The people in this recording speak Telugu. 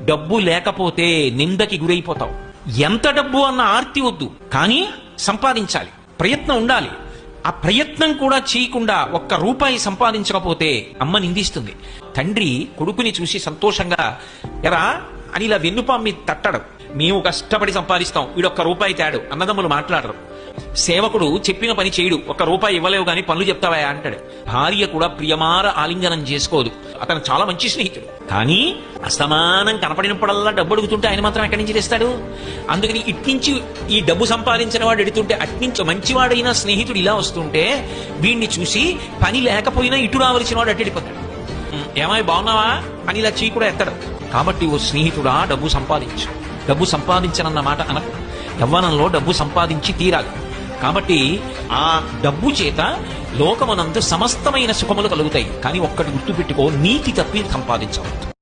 డబ్బు లేకపోతే నిందకి గురైపోతావు. ఎంత డబ్బు అన్న ఆర్తి వద్దు, కానీ సంపాదించాలి, ప్రయత్నం ఉండాలి. ఆ ప్రయత్నం కూడా చేయకుండా ఒక్క రూపాయి సంపాదించకపోతే అమ్మ నిందిస్తుంది. తండ్రి కొడుకుని చూసి సంతోషంగా ఎరా అని ఇలా వెన్నుపాము మీద తట్టడు. మేము కష్టపడి సంపాదిస్తాం, వీడొక్క రూపాయి తేడు. అన్నదమ్ములు మాట్లాడరు. సేవకుడు చెప్పిన పని చేయడు, ఒక్క రూపాయి ఇవ్వలేవు గాని పనులు చెప్తావా అంటాడు. భార్య కూడా ప్రియమార ఆలింగనం చేసుకోదు. అతను చాలా మంచి స్నేహితుడు, కానీ అసమానం కనపడినప్పుడల్లా డబ్బు అడుగుతుంటే ఆయన మాత్రం ఎక్కడి నుంచి తెస్తాడు? అందుకని ఇట్నుంచి ఈ డబ్బు సంపాదించిన వాడు ఎడుతుంటే అట్నుంచి మంచివాడైన స్నేహితుడు ఇలా వస్తుంటే వీడిని చూసి పని లేకపోయినా ఇటు రావలసిన వాడు అట్టెడిపోతాడు. ఏమాయి బాగున్నావా అని ఇలా చీ కూడా ఎత్తాడు. కాబట్టి ఓ స్నేహితుడా, డబ్బు సంపాదించు. డబ్బు సంపాదించనన్న మాట అనకు. యవ్వనంలో డబ్బు సంపాదించి తీరాలి. కాబట్టి ఆ డబ్బు చేత లోకమునందు సమస్తమైన సుఖములు కలుగుతాయి. కానీ ఒక్కటి గుర్తుపెట్టుకో, నీతి తప్పి సంపాదించవద్దు.